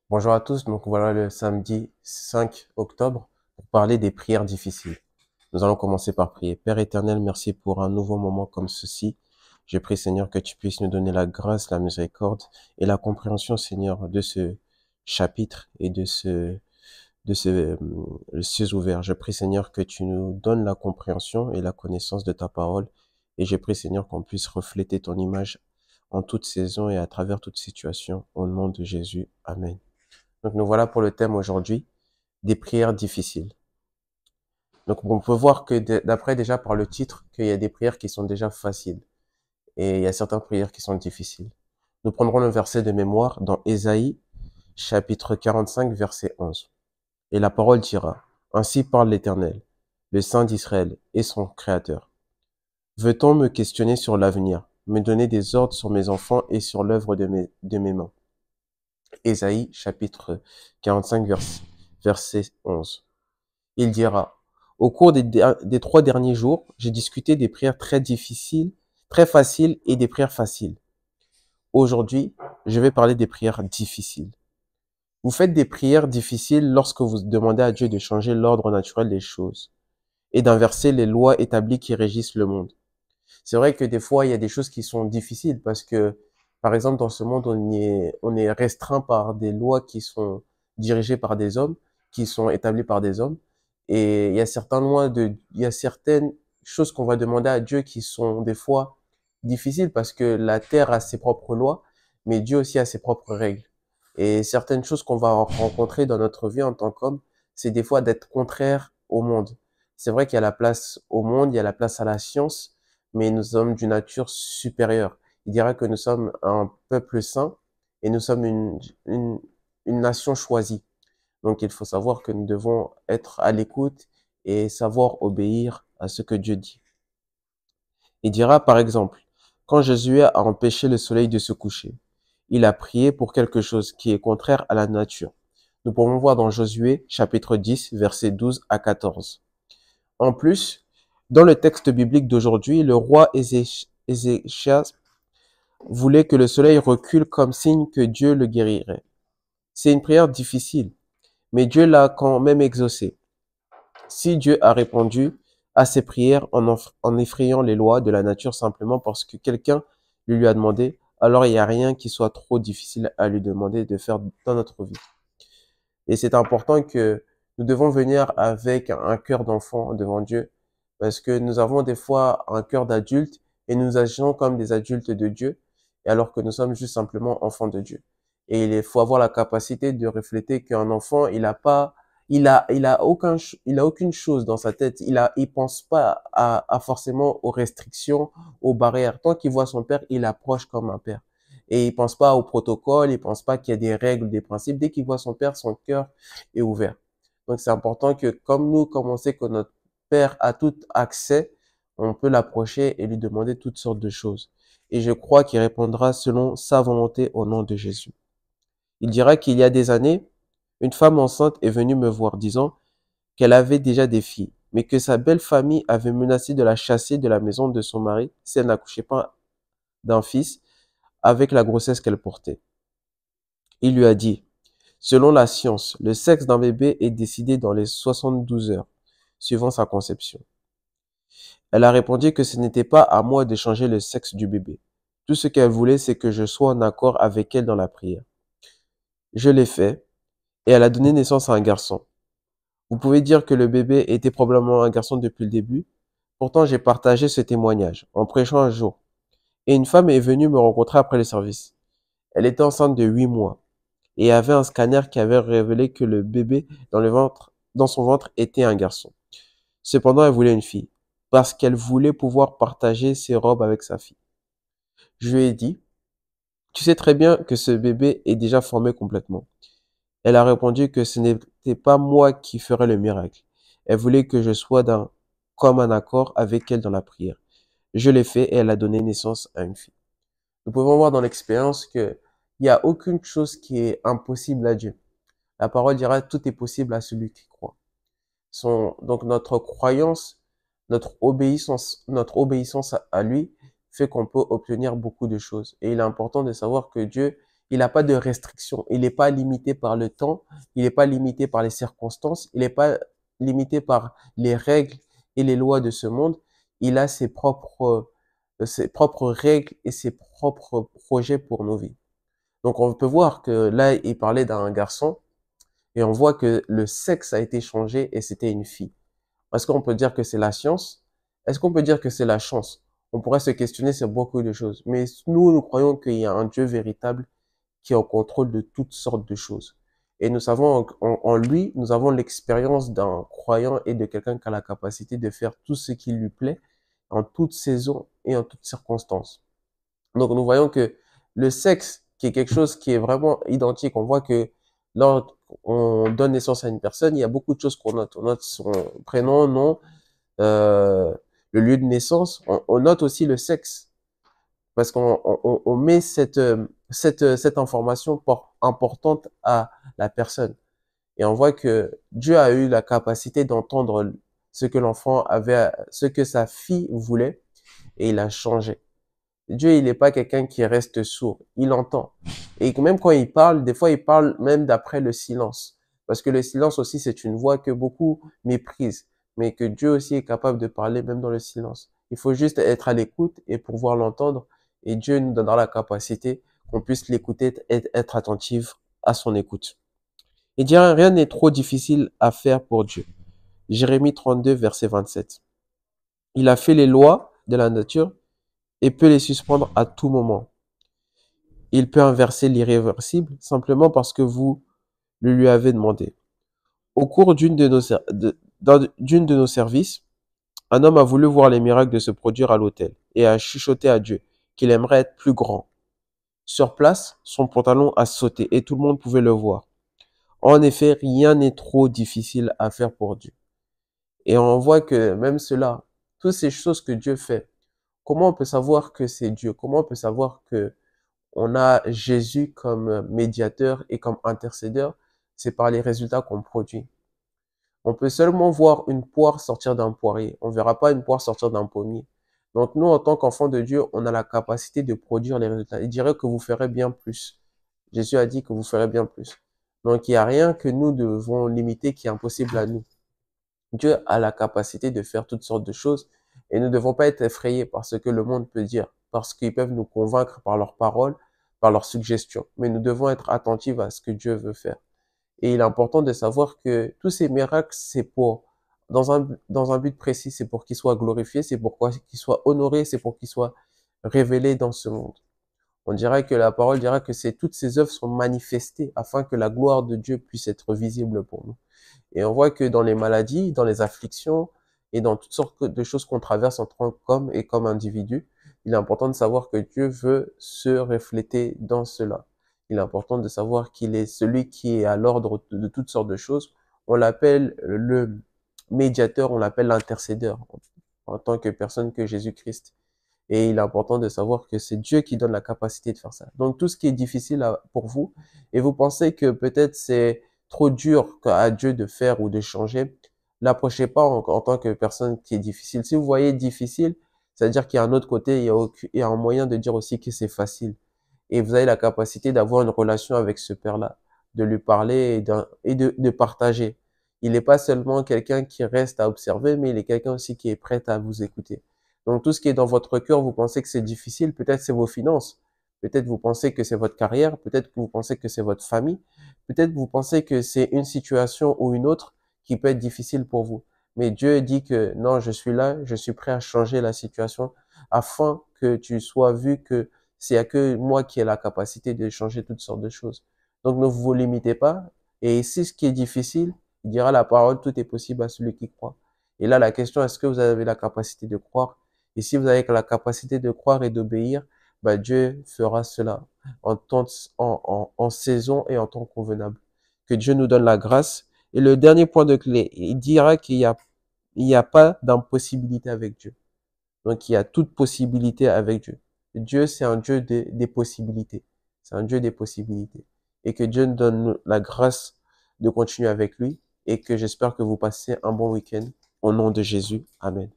Bonjour à tous, donc voilà le samedi 5 octobre pour parler des prières difficiles. Nous allons commencer par prier. Père éternel, merci pour un nouveau moment comme ceci. Je prie Seigneur que tu puisses nous donner la grâce, la miséricorde et la compréhension Seigneur de ce chapitre et de ce cieux ouvert. Je prie Seigneur que tu nous donnes la compréhension et la connaissance de ta parole et je prie Seigneur qu'on puisse refléter ton image en toute saison et à travers toute situation. Au nom de Jésus. Amen. Donc nous voilà pour le thème aujourd'hui, des prières difficiles. Donc on peut voir que d'après déjà par le titre, qu'il y a des prières qui sont déjà faciles et il y a certaines prières qui sont difficiles. Nous prendrons le verset de mémoire dans Ésaïe chapitre 45 verset 11. Et la parole dira, ainsi parle l'Éternel, le Saint d'Israël et son Créateur. Veut-on me questionner sur l'avenir, me donner des ordres sur mes enfants et sur l'œuvre de mes mains? Ésaïe chapitre 45 verset 11. Il dira, au cours des 3 derniers jours, j'ai discuté des prières très difficiles, très faciles et des prières faciles. Aujourd'hui, je vais parler des prières difficiles. Vous faites des prières difficiles lorsque vous demandez à Dieu de changer l'ordre naturel des choses et d'inverser les lois établies qui régissent le monde. C'est vrai que des fois, il y a des choses qui sont difficiles parce que, par exemple, dans ce monde, on est restreint par des lois qui sont dirigées par des hommes, qui sont établies par des hommes. Et il y a certaines choses qu'on va demander à Dieu qui sont des fois difficiles parce que la terre a ses propres lois, mais Dieu aussi a ses propres règles. Et certaines choses qu'on va rencontrer dans notre vie en tant qu'homme, c'est des fois d'être contraire au monde. C'est vrai qu'il y a la place au monde, il y a la place à la science, mais nous sommes d'une nature supérieure. Il dira que nous sommes un peuple saint et nous sommes une, une nation choisie. Donc il faut savoir que nous devons être à l'écoute et savoir obéir à ce que Dieu dit. Il dira par exemple, quand Josué a empêché le soleil de se coucher, il a prié pour quelque chose qui est contraire à la nature. Nous pouvons voir dans Josué chapitre 10 versets 12 à 14. En plus, dans le texte biblique d'aujourd'hui, le roi Ézéchias voulait que le soleil recule comme signe que Dieu le guérirait. C'est une prière difficile, mais Dieu l'a quand même exaucée. Si Dieu a répondu à ses prières en effrayant les lois de la nature simplement parce que quelqu'un lui a demandé, alors il n'y a rien qui soit trop difficile à lui demander de faire dans notre vie. Et c'est important que nous devons venir avec un cœur d'enfant devant Dieu, parce que nous avons des fois un cœur d'adulte et nous agissons comme des adultes de Dieu, alors que nous sommes juste simplement enfants de Dieu. Et il faut avoir la capacité de refléter qu'un enfant, il a aucune chose dans sa tête. Il pense pas à forcément aux restrictions, aux barrières. Tant qu'il voit son père, il approche comme un père. Et il pense pas au protocole, il pense pas qu'il y a des règles, des principes. Dès qu'il voit son père, son cœur est ouvert. Donc c'est important que comme on sait que notre père a tout accès, on peut l'approcher et lui demander toutes sortes de choses. Et je crois qu'il répondra selon sa volonté au nom de Jésus. Il dira qu'il y a des années, une femme enceinte est venue me voir disant qu'elle avait déjà des filles, mais que sa belle famille avait menacé de la chasser de la maison de son mari si elle n'accouchait pas d'un fils avec la grossesse qu'elle portait. Il lui a dit, selon la science, le sexe d'un bébé est décidé dans les 72 heures, suivant sa conception. Elle a répondu que ce n'était pas à moi de changer le sexe du bébé. Tout ce qu'elle voulait, c'est que je sois en accord avec elle dans la prière. Je l'ai fait, et elle a donné naissance à un garçon. Vous pouvez dire que le bébé était probablement un garçon depuis le début. Pourtant, j'ai partagé ce témoignage en prêchant un jour. Et une femme est venue me rencontrer après le service. Elle était enceinte de 8 mois. Et avait un scanner qui avait révélé que le bébé dans son ventre était un garçon. Cependant, elle voulait une fille, parce qu'elle voulait pouvoir partager ses robes avec sa fille. Je lui ai dit, tu sais très bien que ce bébé est déjà formé complètement. Elle a répondu que ce n'était pas moi qui ferais le miracle. Elle voulait que je sois comme un accord avec elle dans la prière. Je l'ai fait et elle a donné naissance à une fille. Nous pouvons voir dans l'expérience que il n'y a aucune chose qui est impossible à Dieu. La parole dira tout est possible à celui qui croit. Donc notre croyance, notre obéissance à lui fait qu'on peut obtenir beaucoup de choses. Et il est important de savoir que Dieu, Il n'a pas de restrictions. Il n'est pas limité par le temps. Il n'est pas limité par les circonstances. Il n'est pas limité par les règles et les lois de ce monde. Il a ses propres règles et ses propres projets pour nos vies. Donc on peut voir que là, il parlait d'un garçon et on voit que le sexe a été changé et c'était une fille. Est-ce qu'on peut dire que c'est la science? Est-ce qu'on peut dire que c'est la chance? On pourrait se questionner sur beaucoup de choses. Mais nous croyons qu'il y a un Dieu véritable qui est en contrôle de toutes sortes de choses. Et nous savons en lui, nous avons l'expérience d'un croyant et de quelqu'un qui a la capacité de faire tout ce qui lui plaît en toute saison et en toutes circonstances. Donc nous voyons que le sexe, qui est quelque chose qui est vraiment identique, on voit que lorsqu'on donne naissance à une personne, il y a beaucoup de choses qu'on note. On note son prénom, nom, le lieu de naissance. On note aussi le sexe parce qu'on met cette information importante à la personne. Et on voit que Dieu a eu la capacité d'entendre ce que l'enfant avait, ce que sa fille voulait, et il a changé. Dieu, il n'est pas quelqu'un qui reste sourd. Il entend. Et même quand il parle, des fois, il parle même d'après le silence. Parce que le silence aussi, c'est une voix que beaucoup méprisent. Mais que Dieu aussi est capable de parler même dans le silence. Il faut juste être à l'écoute et pouvoir l'entendre. Et Dieu nous donnera la capacité qu'on puisse l'écouter et être attentif à son écoute. Il dit, rien n'est trop difficile à faire pour Dieu. Jérémie 32, verset 27. Il a fait les lois de la nature et peut les suspendre à tout moment. Il peut inverser l'irréversible simplement parce que vous le lui avez demandé. Au cours d'une de nos services, un homme a voulu voir les miracles de se produire à l'autel et a chuchoté à Dieu qu'il aimerait être plus grand. Sur place, son pantalon a sauté et tout le monde pouvait le voir. En effet, rien n'est trop difficile à faire pour Dieu. Et on voit que même cela, toutes ces choses que Dieu fait, comment on peut savoir que c'est Dieu? Comment on peut savoir que on a Jésus comme médiateur et comme intercédeur? C'est par les résultats qu'on produit. On peut seulement voir une poire sortir d'un poirier. On ne verra pas une poire sortir d'un pommier. Donc nous, en tant qu'enfants de Dieu, on a la capacité de produire les résultats. Il dirait que vous ferez bien plus. Jésus a dit que vous ferez bien plus. Donc il n'y a rien que nous devons limiter qui est impossible à nous. Dieu a la capacité de faire toutes sortes de choses et nous ne devons pas être effrayés par ce que le monde peut dire, parce qu'ils peuvent nous convaincre par leurs paroles, par leurs suggestions. Mais nous devons être attentifs à ce que Dieu veut faire. Et il est important de savoir que tous ces miracles, c'est pour, dans un but précis, c'est pour qu'ils soient glorifiés, c'est pour qu'ils soient honorés, c'est pour qu'ils soient révélés dans ce monde. On dirait que la parole dira que toutes ces œuvres sont manifestées afin que la gloire de Dieu puisse être visible pour nous. Et on voit que dans les maladies, dans les afflictions et dans toutes sortes de choses qu'on traverse en tant qu'homme et comme individu, il est important de savoir que Dieu veut se refléter dans cela. Il est important de savoir qu'il est celui qui est à l'ordre de toutes sortes de choses. On l'appelle le médiateur, on l'appelle l'intercédeur en tant que personne que Jésus-Christ. Et il est important de savoir que c'est Dieu qui donne la capacité de faire ça. Donc tout ce qui est difficile pour vous, et vous pensez que peut-être c'est trop dur à Dieu de faire ou de changer, l'approchez pas en tant que personne qui est difficile. Si vous voyez difficile, c'est-à-dire qu'il y a un autre côté, il y a un moyen de dire aussi que c'est facile. Et vous avez la capacité d'avoir une relation avec ce Père-là, de lui parler et de partager. Il n'est pas seulement quelqu'un qui reste à observer, mais il est quelqu'un aussi qui est prêt à vous écouter. Donc tout ce qui est dans votre cœur, vous pensez que c'est difficile, peut-être c'est vos finances, peut-être vous pensez que c'est votre carrière, peut-être que vous pensez que c'est votre famille, peut-être vous pensez que c'est une situation ou une autre qui peut être difficile pour vous. Mais Dieu dit que non, je suis là, je suis prêt à changer la situation afin que tu sois vu que c'est à que moi qui ai la capacité de changer toutes sortes de choses. Donc ne vous limitez pas. Et si ce qui est difficile, il dira la parole, tout est possible à celui qui croit. Et là, la question, est-ce que vous avez la capacité de croire? Et si vous avez la capacité de croire et d'obéir, bah, Dieu fera cela en saison et en temps convenable. Que Dieu nous donne la grâce. Et le dernier point de clé, il dira il y a pas d'impossibilité avec Dieu. Donc, il y a toute possibilité avec Dieu. Dieu, c'est un Dieu des possibilités. C'est un Dieu des possibilités. Et que Dieu nous donne la grâce de continuer avec lui et que j'espère que vous passez un bon week-end. Au nom de Jésus. Amen.